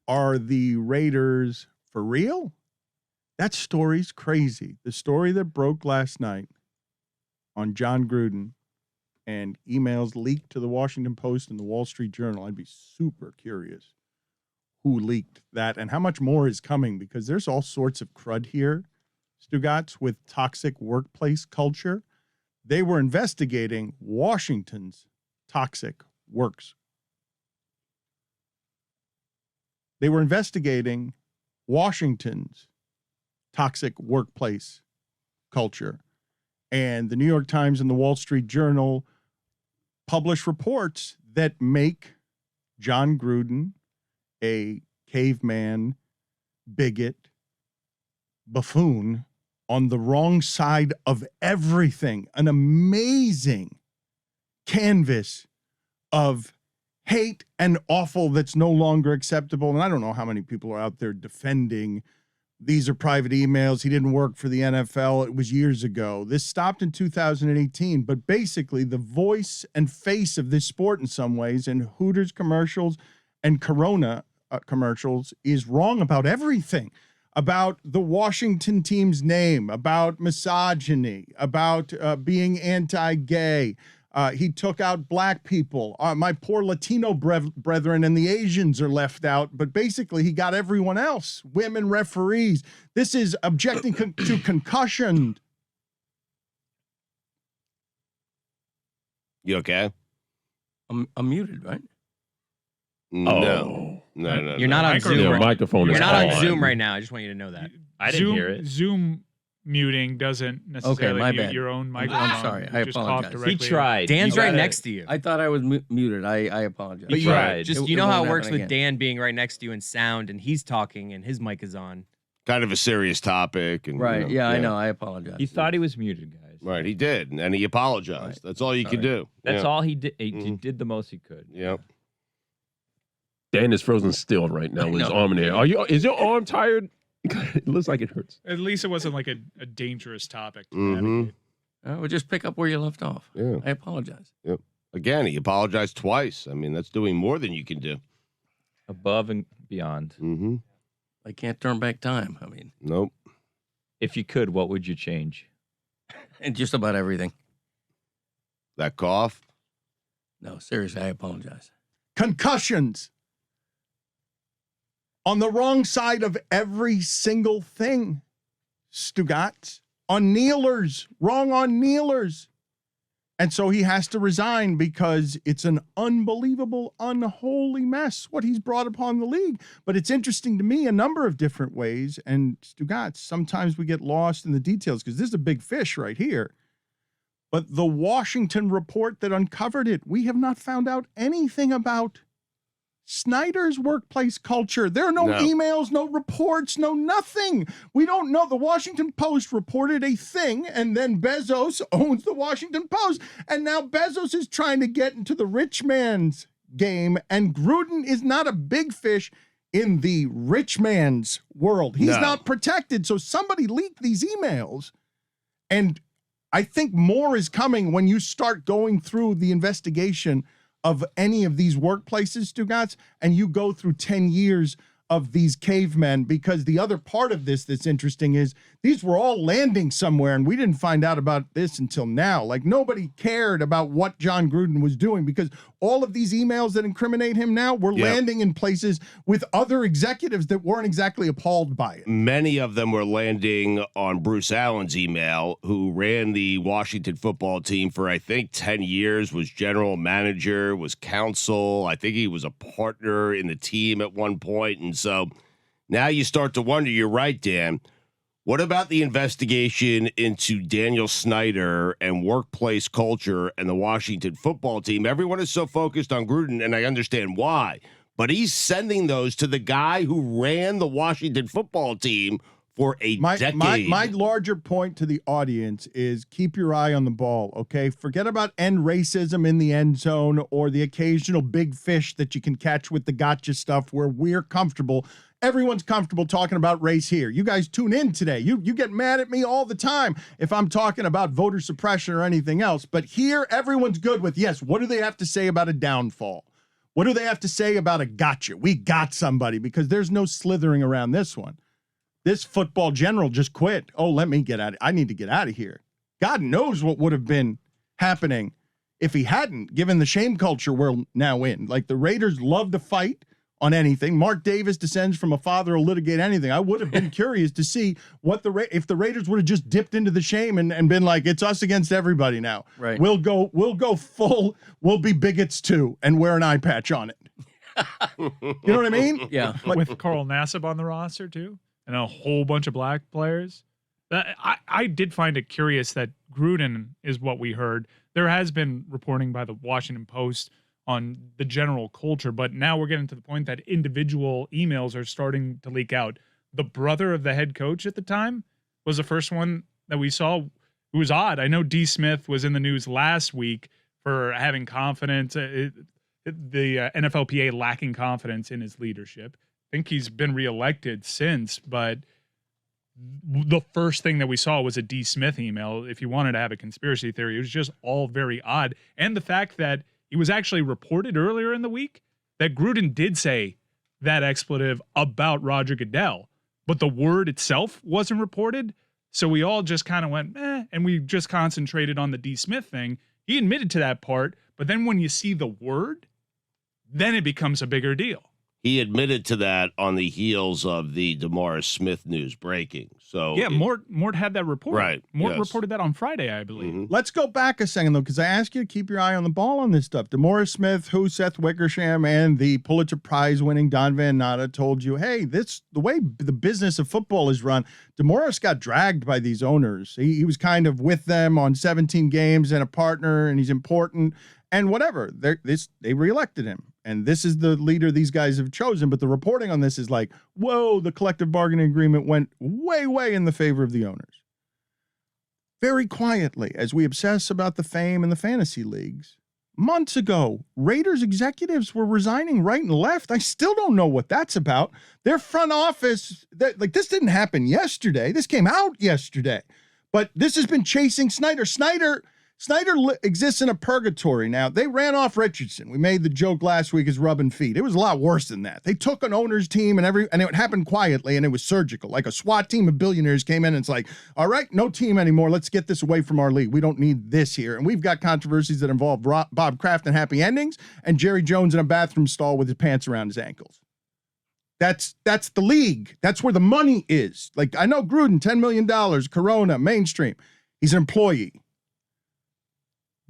Are the Raiders for real? That story's crazy. The story that broke last night on Jon Gruden and emails leaked to the Washington Post and the Wall Street Journal. I'd be super curious who leaked that and how much more is coming, because there's all sorts of crud here, Stugatz, with toxic workplace culture. They were investigating Washington's toxic works. They were investigating Washington's toxic workplace culture. And the New York Times and the Wall Street Journal publish reports that make Jon Gruden a caveman, bigot, buffoon on the wrong side of everything. An amazing canvas of hate and awful that's no longer acceptable. And I don't know how many people are out there defending these are private emails. He didn't work for the NFL. It was years ago. This stopped in 2018. But basically, the voice and face of this sport in some ways, and Hooters commercials and Corona commercials, is wrong about everything. About the Washington team's name, about misogyny, about being anti-gay. He took out black people. My poor Latino brethren and the Asians are left out. But basically, he got everyone else. Women referees. This is objecting to concussion. You okay? I'm muted, right? No. You're not on Zoom. Your microphone You're is not on on. Zoom right now. I just want you to know that. I didn't hear it. Zoom muting doesn't necessarily my mute bad. your own microphone. I'm sorry. I You just cough apologize. directly. He tried. Dan's You right gotta- next to you. I thought I was muted. I apologize. But you tried. Just It you know how won't it works happen with again. Dan being right next to you in sound, and he's talking and his mic is on. Kind of a serious topic. And, Right. you know, I know. I apologize. He thought he was muted, guys. Right, he did, and he apologized. Right. That's all you can do. That's Yeah. all he did. He did the most he could. Yeah. Dan is frozen still right now with his know. arm in the air. Is your arm tired? It looks like it hurts. At least it wasn't like a dangerous topic to Mhm. navigate. We'll just pick up where you left off. Yeah. I apologize. Again, he apologized twice. I mean, that's doing more than you can do. Above and beyond. Mm-hmm. I can't turn back time. I mean, Nope. If you could, what would you change? and just about everything. That cough. No, seriously, I apologize. Concussions. On the wrong side of every single thing, Stugatz. On kneelers. Wrong on kneelers. And so he has to resign because it's an unbelievable, unholy mess, what he's brought upon the league. But it's interesting to me a number of different ways. And Stugatz, sometimes we get lost in the details because this is a big fish right here. But the Washington report that uncovered it, we have not found out anything about Snyder's workplace culture. There are no emails, no reports, no nothing. We don't know. The Washington Post reported a thing, and then Bezos owns the Washington Post. And now Bezos is trying to get into the rich man's game, and Gruden is not a big fish in the rich man's world. He's not protected. So somebody leaked these emails, and I think more is coming when you start going through the investigation of any of these workplaces, Stugatz, and you go through 10 years of these cavemen, because the other part of this that's interesting is these were all landing somewhere, and we didn't find out about this until now. Like, nobody cared about what Jon Gruden was doing because all of these emails that incriminate him now were landing in places with other executives that weren't exactly appalled by it. Many of them were landing on Bruce Allen's email, who ran the Washington football team for, I think, 10 years, was general manager, was counsel. I think he was a partner in the team at one point. And so now you start to wonder, you're right, Dan, what about the investigation into Daniel Snyder and workplace culture and the Washington football team? Everyone is so focused on Gruden, and I understand why. But he's sending those to the guy who ran the Washington football team for a decade. My larger point to the audience is keep your eye on the ball, okay? Forget about end racism in the end zone or the occasional big fish that you can catch with the gotcha stuff where we're comfortable. Everyone's comfortable talking about race here. You guys tune in today. You get mad at me all the time if I'm talking about voter suppression or anything else. But here, everyone's good with, yes, what do they have to say about a downfall? What do they have to say about a gotcha? We got somebody, because there's no slithering around this one. This football general just quit. Oh, let me get out. I need to get out of here. God knows what would have been happening if he hadn't, given the shame culture we're now in. Like, the Raiders love to fight on anything. Mark Davis descends from a father who'll litigate anything. I would have been curious to see what if the Raiders would have just dipped into the shame and been like, it's us against everybody now. Right. We'll go full. We'll be bigots too, and wear an eye patch on it. You know what I mean? Yeah. With Carl Nassib on the roster too, and a whole bunch of black players. I did find it curious that Gruden is what we heard. There has been reporting by the Washington Post on the general culture, but now we're getting to the point that individual emails are starting to leak out. The brother of the head coach at the time was the first one that we saw. It was odd. I know D. Smith was in the news last week for having confidence, the NFLPA lacking confidence in his leadership. I think he's been reelected since, but the first thing that we saw was a D. Smith email. If you wanted to have a conspiracy theory, it was just all very odd. And the fact that it was actually reported earlier in the week that Gruden did say that expletive about Roger Goodell, but the word itself wasn't reported. So we all just kind of went, and we just concentrated on the D. Smith thing. He admitted to that part, but then when you see the word, then it becomes a bigger deal. He admitted to that on the heels of the DeMaurice Smith news breaking. So Yeah, Mort had that report. Right, Mort yes. reported that on Friday, I believe. Mhm. Let's go back a second, though, because I asked you to keep your eye on the ball on this stuff. DeMaurice Smith, who Seth Wickersham and the Pulitzer Prize-winning Don Van Natta told you, hey, the way the business of football is run, DeMaurice got dragged by these owners. He was kind of with them on 17 games and a partner, and he's important, and whatever. They reelected him. And this is the leader these guys have chosen. But the reporting on this is like, whoa, the collective bargaining agreement went way, way in the favor of the owners. Very quietly, as we obsess about the fame and the fantasy leagues, months ago, Raiders executives were resigning right and left. I still don't know what that's about. Their front office, this didn't happen yesterday. This came out yesterday. But this has been chasing Snyder. Snyder exists in a purgatory now. They ran off Richardson. We made the joke last week as rubbing feet. It was a lot worse than that. They took an owner's team and it happened quietly and it was surgical. Like a SWAT team of billionaires came in and it's like, all right, no team anymore. Let's get this away from our league. We don't need this here. And we've got controversies that involve Bob Kraft and happy endings and Jerry Jones in a bathroom stall with his pants around his ankles. That's the league. That's where the money is. Like, I know Gruden, $10 million, Corona, mainstream. He's an employee.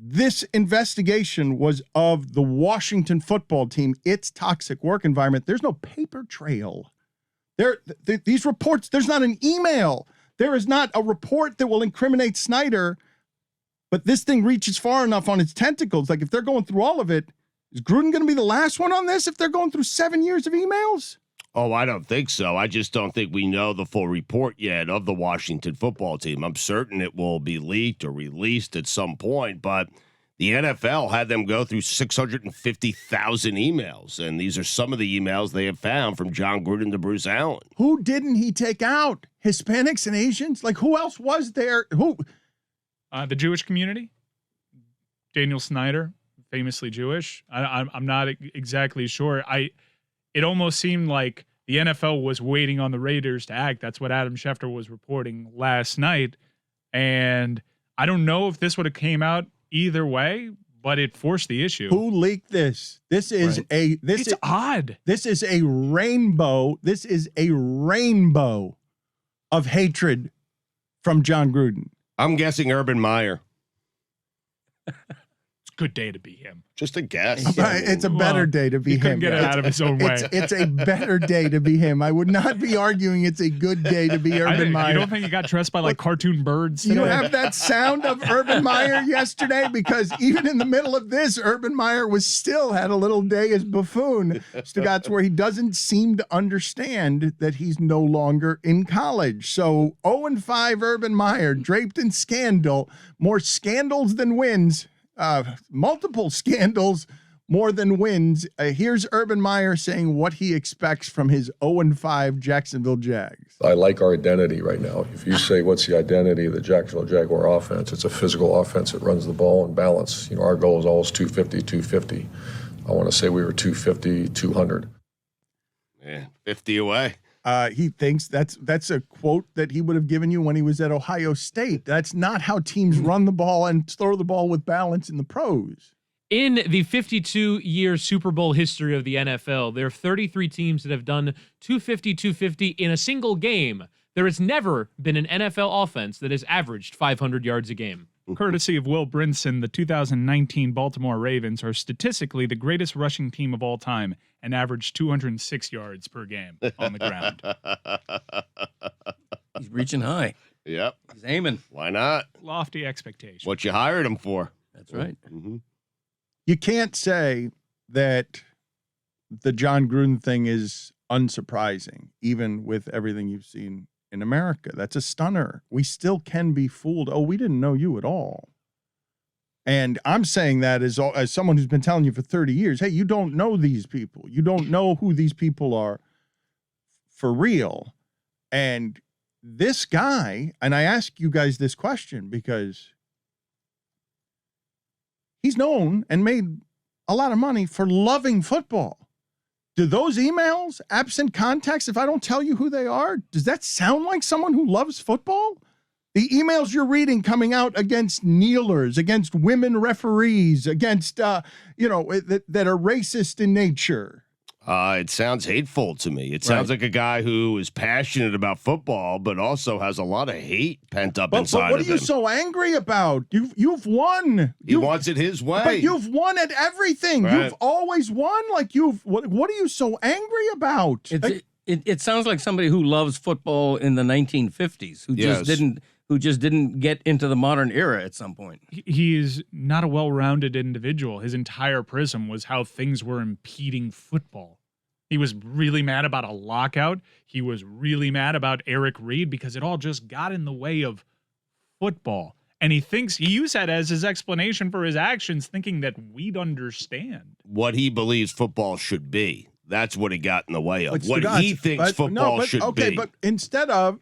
This investigation was of the Washington football team, its toxic work environment. There's no paper trail. These reports, there's not an email. There is not a report that will incriminate Snyder, but this thing reaches far enough on its tentacles. Like, if they're going through all of it, is Gruden going to be the last one on this if they're going through 7 years of emails? Oh, I don't think so. I just don't think we know the full report yet of the Washington football team. I'm certain it will be leaked or released at some point, but the NFL had them go through 650,000 emails, and these are some of the emails they have found from Jon Gruden to Bruce Allen. Who didn't he take out? Hispanics and Asians? Like, who else was there? Who? The Jewish community. Daniel Snyder, famously Jewish. I'm not exactly sure. It almost seemed like the NFL was waiting on the Raiders to act. That's what Adam Schefter was reporting last night. And I don't know if this would have came out either way, but it forced the issue. Who leaked this? This is It's odd. This is a rainbow. This is a rainbow of hatred from Jon Gruden. I'm guessing Urban Meyer. It's a good day to be him. Just a guess. It's a better day to be He couldn't him. get it out of his own way. It's a better day to be him. I would not be arguing it's a good day to be Urban Meyer. You don't think he got dressed by like cartoon birds? You today? have that sound of Urban Meyer yesterday? Because even in the middle of this, Urban Meyer had a little day as buffoon. Stugatz, where he doesn't seem to understand that he's no longer in college. So 0-5 Urban Meyer, draped in scandal, more scandals than wins, multiple scandals more than wins. Here's Urban Meyer saying what he expects from his 0-5 Jacksonville Jags. I like our identity right now. If you say, what's the identity of the Jacksonville Jaguar offense? It's a physical offense that runs the ball and balance. Our goal is always 250, 250. I want to say we were 250, 200. Yeah, 50 away. He thinks that's a quote that he would have given you when he was at Ohio State. That's not how teams run the ball and throw the ball with balance in the pros. In the 52-year Super Bowl history of the NFL, there are 33 teams that have done 250 in a single game. There has never been an NFL offense that has averaged 500 yards a game. Courtesy of Will Brinson, the 2019 Baltimore Ravens are statistically the greatest rushing team of all time and average 206 yards per game on the ground. He's reaching high. Yep. He's aiming. Why not? Lofty expectations. What you hired him for. That's right. Mm-hmm. You can't say that the Jon Gruden thing is unsurprising, even with everything you've seen in America. That's a stunner. We still can be fooled. Oh, we didn't know you at all. And I'm saying that as someone who's been telling you for 30 years, hey, you don't know these people. You don't know who these people are for real. And this guy, and I ask you guys this question because he's known and made a lot of money for loving football. Do those emails, absent context, if I don't tell you who they are, does that sound like someone who loves football? The emails you're reading coming out against kneelers, against women referees, against, that are racist in nature. It sounds hateful to me. It sounds like a guy who is passionate about football, but also has a lot of hate pent up inside But what of are you him. so angry about? You've won. He wants it his way. But you've won at everything. Right. You've always won. Like what are you so angry about? It sounds like somebody who loves football in the 1950s who just didn't get into the modern era at some point. He's not a well-rounded individual. His entire prism was how things were impeding football. He was really mad about a lockout. He was really mad about Eric Reed because it all just got in the way of football. And he used that as his explanation for his actions, thinking that we'd understand what he believes football should be. That's what he got in the way of. But What he thinks football should be. Okay, but instead of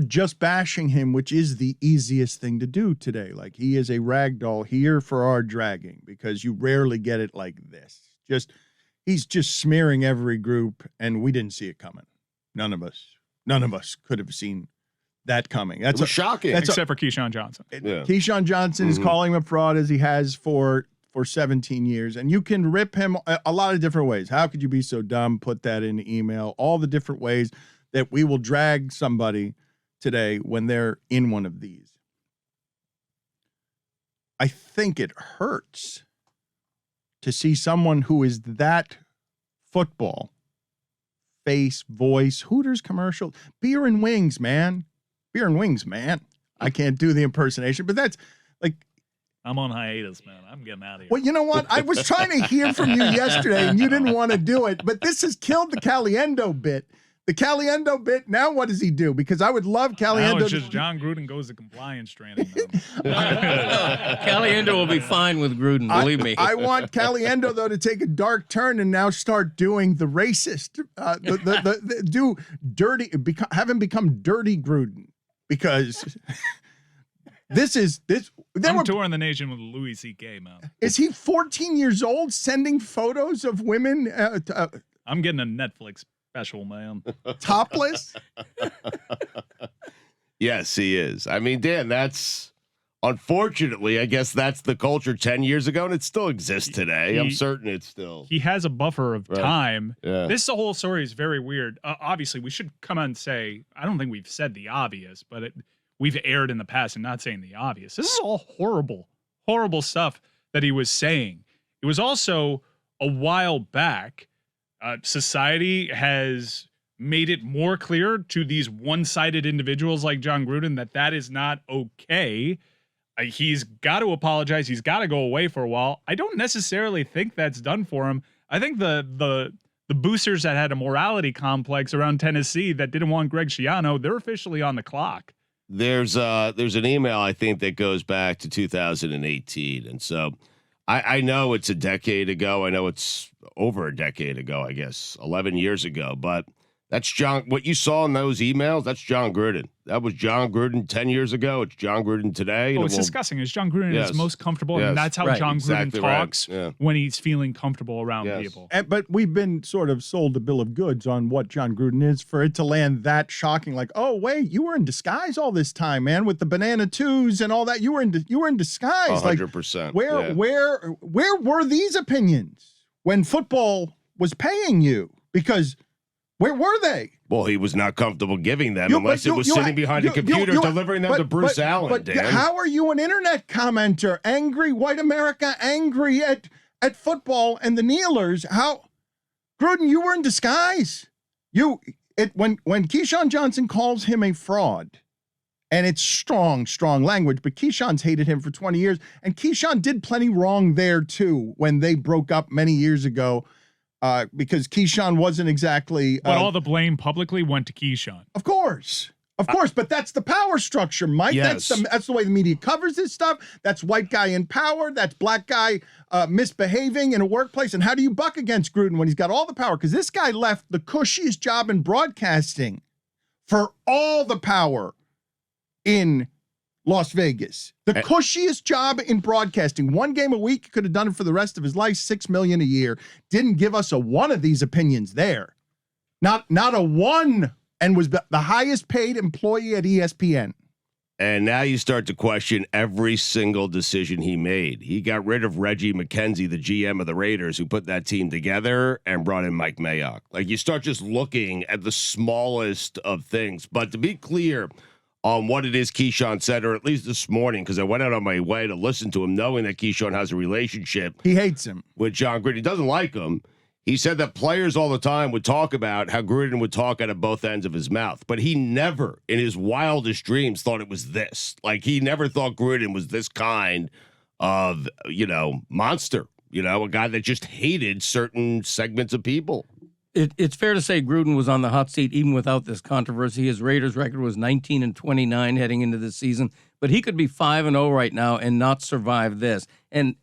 just bashing him, which is the easiest thing to do today, like he is a rag doll here for our dragging because you rarely get it like this. He's just smearing every group, and we didn't see it coming. None of us could have seen that coming. It was shocking. except for Keyshawn Johnson. Keyshawn Johnson is calling him a fraud as he has for 17 years, and you can rip him a lot of different ways. How could you be so dumb? Put that in the email. All the different ways that we will drag somebody today when they're in one of these. I think it hurts to see someone who is that football face, voice, Hooters commercial, beer and wings, man. I can't do the impersonation, but that's like, I'm on hiatus, man. I'm getting out of here. well, you know what? I was trying to hear from you yesterday and you didn't want to do it, but this has killed the Caliendo bit. The Caliendo bit, now what does he do? Because I would love Caliendo. Now it's just Jon Gruden goes to compliance training. Caliendo will be fine with Gruden, believe me. I want Caliendo, though, to take a dark turn and now start doing the racist, have him become Dirty Gruden. Because I'm touring the nation with Louis C.K., man. Is he 14 years old sending photos of women I'm getting a Netflix special, man. topless? Yes, he is. I mean, Dan, that's unfortunately, I guess that's the culture 10 years ago, and it still exists today. I'm certain it's still. He has a buffer of time. Yeah. This whole story is very weird. Obviously, we should come out and say, I don't think we've said the obvious, but we've aired in the past and not saying the obvious. This is all horrible, horrible stuff that he was saying. It was also a while back. Society has made it more clear to these one-sided individuals like Jon Gruden that is not okay. He's got to apologize. He's got to go away for a while. I don't necessarily think that's done for him. I think the boosters that had a morality complex around Tennessee that didn't want Greg Schiano, they're officially on the clock. There's an email I think that goes back to 2018, and so I know it's a decade ago. I know it's over a decade ago. I guess 11 years ago. But That's John. What you saw in those emails, that's Jon Gruden. That was Jon Gruden 10 years ago. It's Jon Gruden today. Well, it's disgusting. Is Jon Gruden is most comfortable, and that's how Jon Gruden talks when he's feeling comfortable around people. But we've been sort of sold a bill of goods on what Jon Gruden is for it to land that shocking. Like, oh wait, you were in disguise all this time, man, with the banana twos and all that. You were in disguise. 100%. Like, where were these opinions when football was paying you? Because where were they? Well, he was not comfortable giving them unless it was sitting behind a computer delivering them to Bruce Allen, but Dan. How are you an internet commenter? Angry, white America, angry at football and the kneelers. How, Gruden, you were in disguise. When Keyshawn Johnson calls him a fraud, and it's strong language, but Keyshawn's hated him for 20 years, and Keyshawn did plenty wrong there too when they broke up many years ago. Because Keyshawn wasn't exactly. But all the blame publicly went to Keyshawn. Of course. But that's the power structure, Mike. Yes. That's the way the media covers this stuff. That's white guy in power. That's black guy misbehaving in a workplace. And how do you buck against Gruden when he's got all the power? Because this guy left the cushiest job in broadcasting for all the power in Las Vegas. The cushiest job in broadcasting. One game a week, could have done it for the rest of his life, $6 million a year. Didn't give us a one of these opinions there. Not a one, and was the highest paid employee at ESPN. And now you start to question every single decision he made. He got rid of Reggie McKenzie, the GM of the Raiders, who put that team together, and brought in Mike Mayock. Like, you start just looking at the smallest of things. But to be clear on what it is Keyshawn said, or at least this morning, because I went out on my way to listen to him, knowing that Keyshawn has a relationship. He hates him. With Jon Gruden. He doesn't like him. He said that players all the time would talk about how Gruden would talk out of both ends of his mouth, but he never, in his wildest dreams, thought it was this. Like, he never thought Gruden was this kind of, monster, a guy that just hated certain segments of people. It's fair to say Gruden was on the hot seat even without this controversy. His Raiders record was 19-29 heading into this season, but he could be 5-0 right now and not survive this. And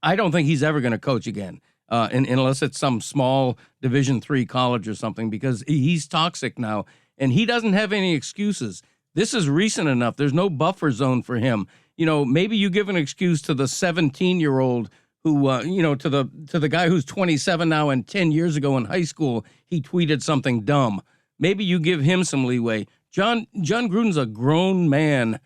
I don't think he's ever going to coach again, unless it's some small Division III college or something, because he's toxic now, and he doesn't have any excuses. This is recent enough. There's no buffer zone for him. Maybe you give an excuse to the 17-year-old who, to the guy who's 27 now and 10 years ago in high school, he tweeted something dumb. Maybe you give him some leeway. Jon Gruden's a grown man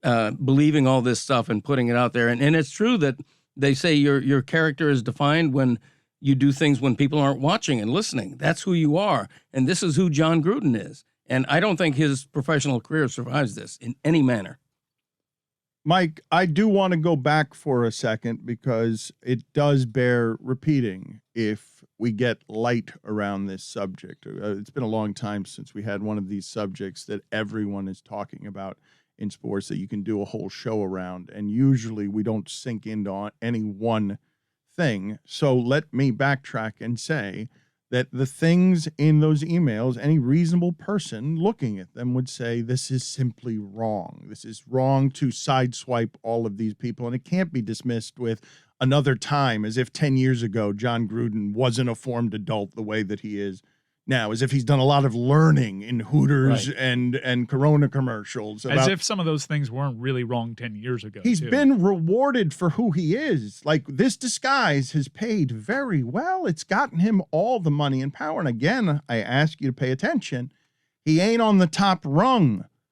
believing all this stuff and putting it out there. And it's true that they say your character is defined when you do things when people aren't watching and listening. That's who you are. And this is who Jon Gruden is. And I don't think his professional career survives this in any manner. Mike, I do want to go back for a second because it does bear repeating if we get light around this subject. It's been a long time since we had one of these subjects that everyone is talking about in sports that you can do a whole show around. And usually we don't sink into any one thing. So let me backtrack and say that the things in those emails, any reasonable person looking at them would say, this is simply wrong. This is wrong to sideswipe all of these people. And it can't be dismissed with another time, as if 10 years ago, Jon Gruden wasn't a formed adult the way that he is now, as if he's done a lot of learning in Hooters and Corona commercials. As if some of those things weren't really wrong 10 years ago. He's been rewarded for who he is. Like, this disguise has paid very well. It's gotten him all the money and power. And again, I ask you to pay attention. He ain't on the top rung